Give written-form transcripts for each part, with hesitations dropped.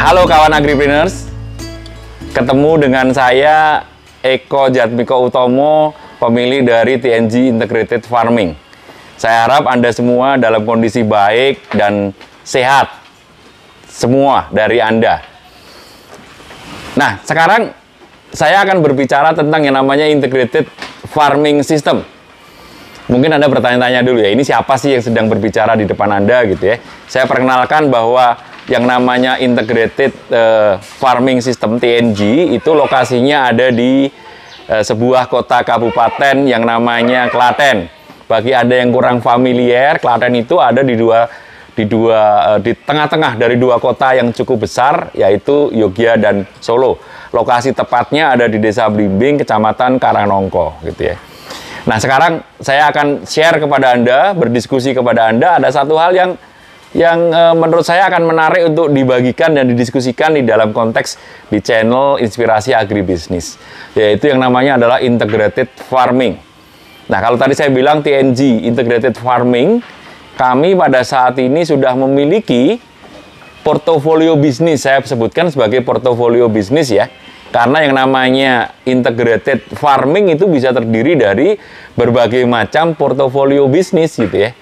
Halo kawan agripreneurs, ketemu dengan saya Eko Jatmiko Utomo, pemilik dari TNG Integrated Farming. Saya harap Anda semua dalam kondisi baik dan sehat, semua dari Anda. Nah, sekarang saya akan berbicara tentang yang namanya Integrated Farming System. Mungkin Anda bertanya-tanya dulu ya, ini siapa sih yang sedang berbicara di depan Anda gitu ya. Saya perkenalkan bahwa yang namanya Integrated Farming System TNG itu lokasinya ada di sebuah kota kabupaten yang namanya Klaten. Bagi Anda yang kurang familiar, Klaten itu ada di tengah-tengah dari dua kota yang cukup besar, yaitu Yogyakarta dan Solo. Lokasi tepatnya ada di Desa Blimbing, Kecamatan Karangnongko gitu ya. Nah, sekarang saya akan share kepada Anda, berdiskusi kepada Anda, ada satu hal yang menurut saya akan menarik untuk dibagikan dan didiskusikan di dalam konteks di channel Inspirasi Agribisnis, yaitu yang namanya adalah Integrated Farming. Nah, kalau tadi saya bilang TNG Integrated Farming, kami pada saat ini sudah memiliki portofolio bisnis, saya sebutkan sebagai portofolio bisnis ya, karena yang namanya Integrated Farming itu bisa terdiri dari berbagai macam portofolio bisnis gitu ya.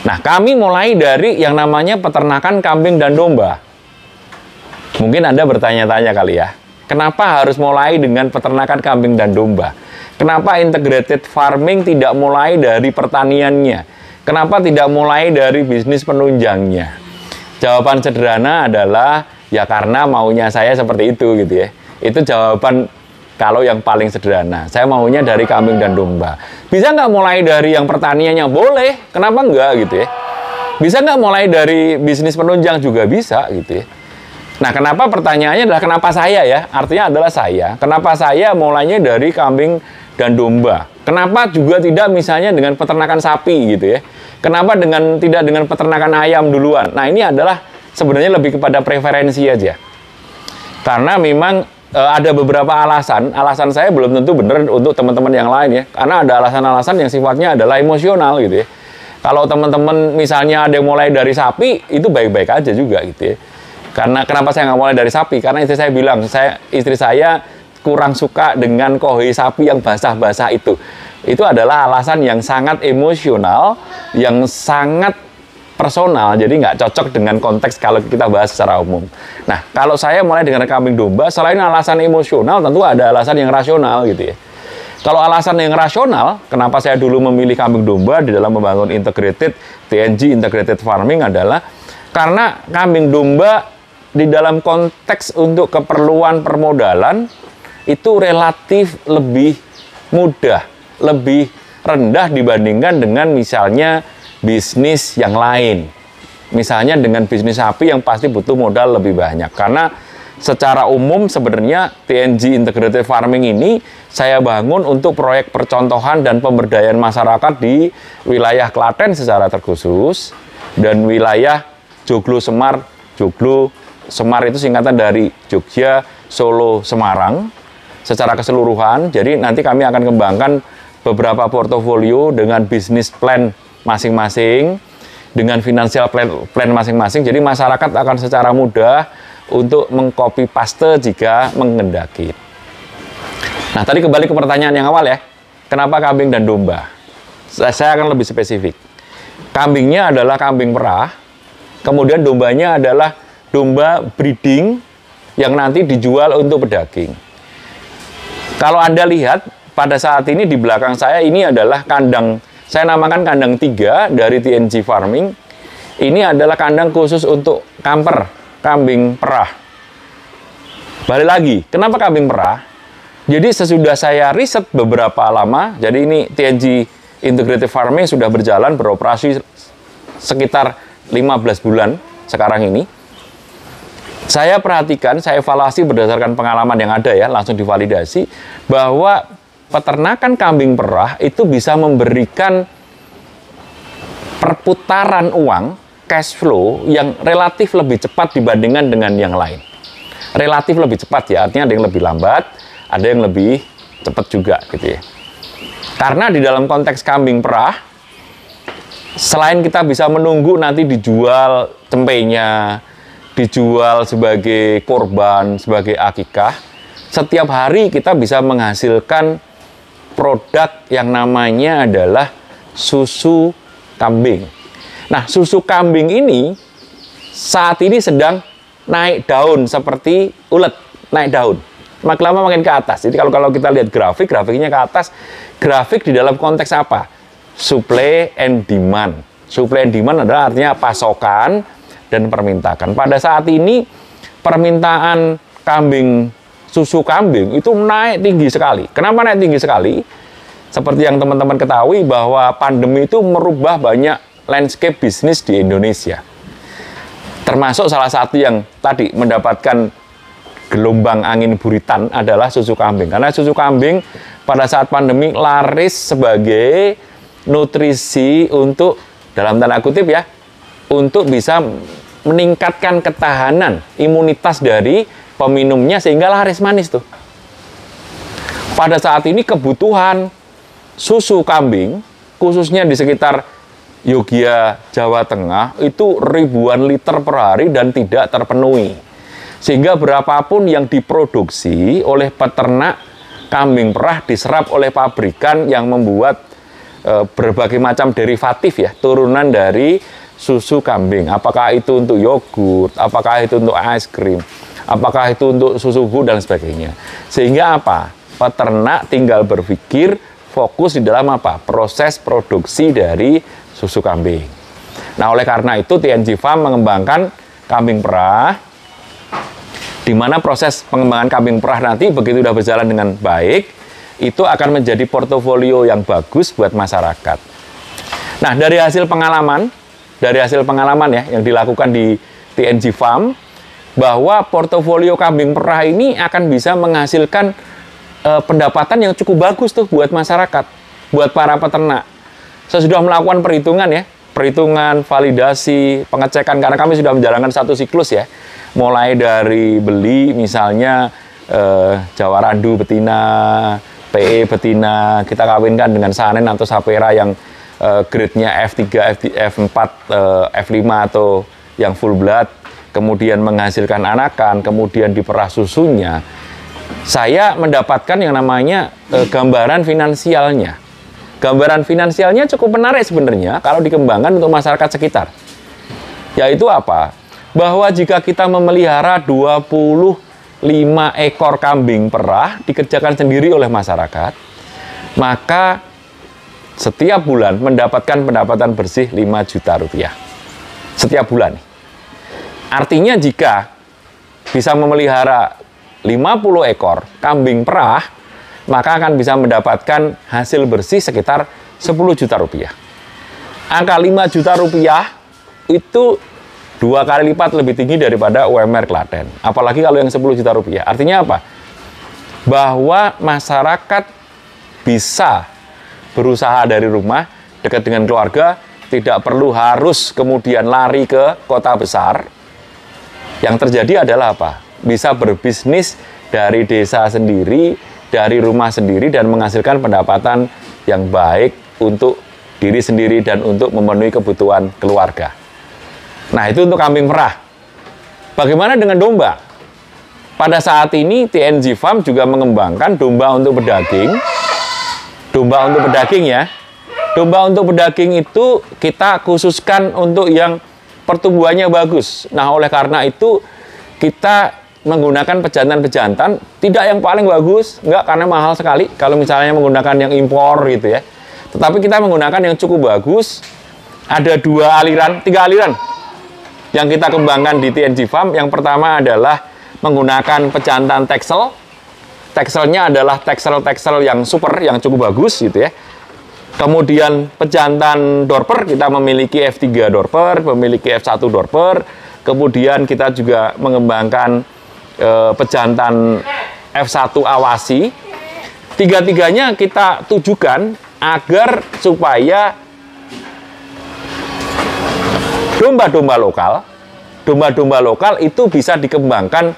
Nah, kami mulai dari yang namanya peternakan kambing dan domba. Mungkin Anda bertanya-tanya kali ya, kenapa harus mulai dengan peternakan kambing dan domba? Kenapa integrated farming tidak mulai dari pertaniannya? Kenapa tidak mulai dari bisnis penunjangnya? Jawaban sederhana adalah, ya karena maunya saya seperti itu gitu ya. Itu jawaban kalau yang paling sederhana. Saya maunya dari kambing dan domba. Bisa nggak mulai dari yang pertaniannya? Boleh. Kenapa nggak gitu ya? Bisa nggak mulai dari bisnis penunjang? Juga bisa gitu ya. Nah, kenapa pertanyaannya adalah kenapa saya ya? Artinya adalah saya. Kenapa saya mulainya dari kambing dan domba? Kenapa juga tidak misalnya dengan peternakan sapi gitu ya? Kenapa tidak dengan peternakan ayam duluan? Nah, ini adalah sebenarnya lebih kepada preferensi aja. Karena memang ada beberapa alasan saya belum tentu benar untuk teman-teman yang lain ya, karena ada alasan-alasan yang sifatnya adalah emosional gitu ya. Kalau teman-teman misalnya ada yang mulai dari sapi, itu baik-baik aja juga gitu ya. Karena kenapa saya nggak mulai dari sapi? Karena istri saya bilang, istri saya kurang suka dengan kohoi sapi yang basah-basah itu. Itu adalah alasan yang sangat emosional, yang sangat personal, jadi nggak cocok dengan konteks kalau kita bahas secara umum. Nah, kalau saya mulai dengan kambing domba, selain alasan emosional, tentu ada alasan yang rasional gitu ya. Kalau alasan yang rasional, kenapa saya dulu memilih kambing domba di dalam membangun integrated TNG Integrated Farming adalah karena kambing domba di dalam konteks untuk keperluan permodalan itu relatif lebih mudah, lebih rendah dibandingkan dengan misalnya bisnis yang lain. Misalnya dengan bisnis sapi yang pasti butuh modal lebih banyak. Karena secara umum sebenarnya TNG Integrated Farming ini saya bangun untuk proyek percontohan dan pemberdayaan masyarakat di wilayah Klaten secara terkhusus dan wilayah Joglo Semar. Joglo Semar itu singkatan dari Jogja, Solo, Semarang secara keseluruhan. Jadi nanti kami akan kembangkan beberapa portofolio dengan bisnis plan masing-masing, dengan financial plan masing-masing. Jadi masyarakat akan secara mudah untuk mengcopy paste jika menghendaki. Nah, tadi kembali ke pertanyaan yang awal ya, kenapa kambing dan domba? Saya akan lebih spesifik. Kambingnya adalah kambing perah, kemudian dombanya adalah domba breeding yang nanti dijual untuk pedaging. Kalau Anda lihat pada saat ini di belakang saya ini adalah kandang, saya namakan kandang 3 dari TNG Farming. Ini adalah kandang khusus untuk kamper, kambing perah. Balik lagi, kenapa kambing perah? Jadi sesudah saya riset beberapa lama, jadi ini TNG Integrated Farming sudah berjalan, beroperasi sekitar 15 bulan sekarang ini. Saya perhatikan, saya evaluasi berdasarkan pengalaman yang ada ya, langsung divalidasi, bahwa peternakan kambing perah itu bisa memberikan perputaran uang, cash flow yang relatif lebih cepat dibandingkan dengan yang lain. Relatif lebih cepat ya, artinya ada yang lebih lambat, ada yang lebih cepat juga gitu ya. Karena di dalam konteks kambing perah, selain kita bisa menunggu nanti dijual cempenya, dijual sebagai korban, sebagai akikah, setiap hari kita bisa menghasilkan produk yang namanya adalah susu kambing. Nah, susu kambing ini saat ini sedang naik daun seperti ulet, naik daun. Makin lama makin ke atas. Jadi kalau kita lihat grafiknya ke atas, grafik di dalam konteks apa? Supply and demand. Supply and demand adalah artinya pasokan dan permintaan. Pada saat ini permintaan susu kambing itu naik tinggi sekali. Kenapa naik tinggi sekali? Seperti yang teman-teman ketahui bahwa pandemi itu merubah banyak landscape bisnis di Indonesia. Termasuk salah satu yang tadi mendapatkan gelombang angin buritan adalah susu kambing. Karena susu kambing pada saat pandemi laris sebagai nutrisi untuk, dalam tanda kutip ya, untuk bisa meningkatkan ketahanan imunitas dari peminumnya sehingga laris manis tuh. Pada saat ini kebutuhan susu kambing, khususnya di sekitar Yogyakarta, Jawa Tengah, itu ribuan liter per hari dan tidak terpenuhi. Sehingga berapapun yang diproduksi oleh peternak kambing perah diserap oleh pabrikan yang membuat berbagai macam derivatif ya, turunan dari susu kambing. Apakah itu untuk yogurt, apakah itu untuk es krim, apakah itu untuk susu bu dan sebagainya. Sehingga apa? Peternak tinggal berpikir fokus di dalam apa? Proses produksi dari susu kambing. Nah, oleh karena itu TNG Farm mengembangkan kambing perah, di mana proses pengembangan kambing perah nanti begitu sudah berjalan dengan baik, itu akan menjadi portofolio yang bagus buat masyarakat. Nah, dari hasil pengalaman ya yang dilakukan di TNG Farm, bahwa portofolio kambing perah ini akan bisa menghasilkan pendapatan yang cukup bagus tuh buat masyarakat, buat para peternak. Saya sudah melakukan perhitungan ya, perhitungan, validasi, pengecekan, karena kami sudah menjalankan satu siklus ya. Mulai dari beli misalnya Jawa Randu betina, PE betina, kita kawinkan dengan Sanen atau Sapera yang grade-nya F3, F4, F5 atau yang full blood, kemudian menghasilkan anakan, kemudian diperah susunya. Saya mendapatkan yang namanya gambaran finansialnya. Gambaran finansialnya cukup menarik sebenarnya kalau dikembangkan untuk masyarakat sekitar. Yaitu apa? Bahwa jika kita memelihara 25 ekor kambing perah dikerjakan sendiri oleh masyarakat, maka setiap bulan mendapatkan pendapatan bersih 5 juta rupiah. Setiap bulan. Artinya jika bisa memelihara 50 ekor kambing perah, maka akan bisa mendapatkan hasil bersih sekitar 10 juta rupiah. Angka 5 juta rupiah itu 2 kali lipat lebih tinggi daripada UMR Klaten. Apalagi kalau yang 10 juta rupiah. Artinya apa? Bahwa masyarakat bisa berusaha dari rumah, dekat dengan keluarga, tidak perlu harus kemudian lari ke kota besar. Yang terjadi adalah apa? Bisa berbisnis dari desa sendiri, dari rumah sendiri, dan menghasilkan pendapatan yang baik untuk diri sendiri dan untuk memenuhi kebutuhan keluarga. Nah, itu untuk kambing perah. Bagaimana dengan domba? Pada saat ini TNG Farm juga mengembangkan domba untuk berdaging. Domba untuk berdaging ya. Domba untuk berdaging itu kita khususkan untuk yang pertumbuhannya bagus. Nah, oleh karena itu kita menggunakan pejantan-pejantan, tidak yang paling bagus, enggak, karena mahal sekali kalau misalnya menggunakan yang impor gitu ya. Tetapi kita menggunakan yang cukup bagus. Ada 3 aliran yang kita kembangkan di TNG Farm. Yang pertama adalah menggunakan pejantan teksel. Tekselnya adalah teksel yang super, yang cukup bagus gitu ya. Kemudian pejantan dorper, kita memiliki F3 dorper, memiliki F1 dorper. Kemudian kita juga mengembangkan pejantan F1 awasi. Tiga-tiganya kita tujukan agar supaya domba-domba lokal itu bisa dikembangkan,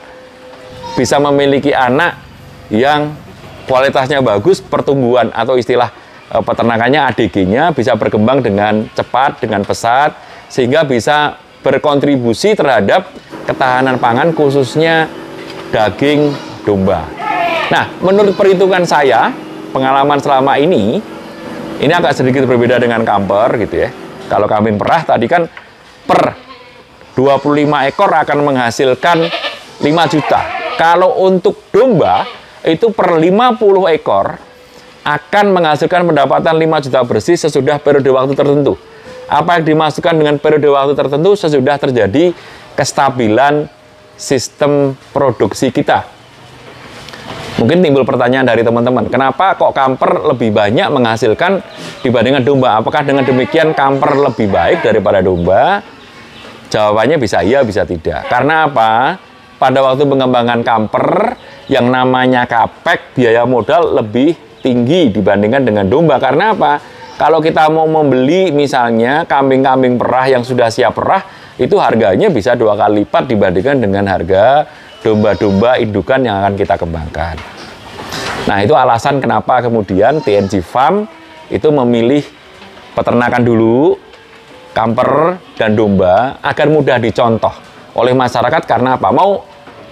bisa memiliki anak yang kualitasnya bagus, pertumbuhan atau istilah peternakannya ADG-nya bisa berkembang dengan cepat, dengan pesat, sehingga bisa berkontribusi terhadap ketahanan pangan khususnya daging domba. Nah, menurut perhitungan saya, pengalaman selama ini agak sedikit berbeda dengan kamper gitu ya. Kalau kambing perah tadi kan per 25 ekor akan menghasilkan 5 juta. Kalau untuk domba itu per 50 ekor akan menghasilkan pendapatan 5 juta bersih sesudah periode waktu tertentu. Apa yang dimasukkan dengan periode waktu tertentu sesudah terjadi kestabilan sistem produksi kita. Mungkin timbul pertanyaan dari teman-teman, kenapa kok kamper lebih banyak menghasilkan dibandingkan domba? Apakah dengan demikian kamper lebih baik daripada domba? Jawabannya bisa iya, bisa tidak. Karena apa? Pada waktu pengembangan kamper, yang namanya kapek, biaya modal lebih tinggi dibandingkan dengan domba. Karena apa? Kalau kita mau membeli misalnya kambing-kambing perah yang sudah siap perah, itu harganya bisa 2 kali lipat dibandingkan dengan harga domba-domba indukan yang akan kita kembangkan. Nah, itu alasan kenapa kemudian TNG Farm itu memilih peternakan dulu, kamper dan domba agar mudah dicontoh oleh masyarakat. Karena apa?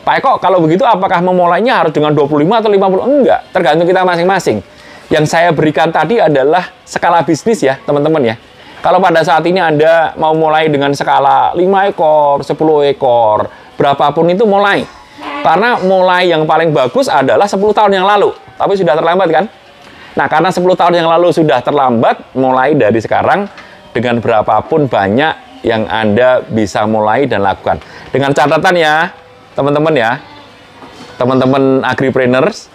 Pak Eko, kalau begitu apakah memulainya harus dengan 25 atau 50? Enggak, tergantung kita masing-masing. Yang saya berikan tadi adalah skala bisnis ya, teman-teman ya. Kalau pada saat ini Anda mau mulai dengan skala 5 ekor, 10 ekor, berapapun itu mulai. Karena mulai yang paling bagus adalah 10 tahun yang lalu. Tapi sudah terlambat kan? Nah, karena 10 tahun yang lalu sudah terlambat, mulai dari sekarang dengan berapapun banyak yang Anda bisa mulai dan lakukan. Dengan catatan ya, teman-teman ya, teman-teman agripreneurs,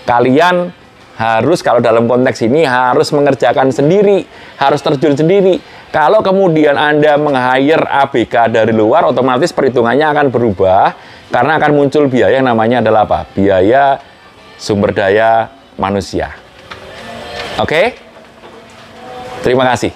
kalian harus, kalau dalam konteks ini, harus mengerjakan sendiri, harus terjun sendiri. Kalau kemudian Anda meng-hire ABK dari luar, otomatis perhitungannya akan berubah, karena akan muncul biaya yang namanya adalah apa? Biaya sumber daya manusia. Oke? Terima kasih.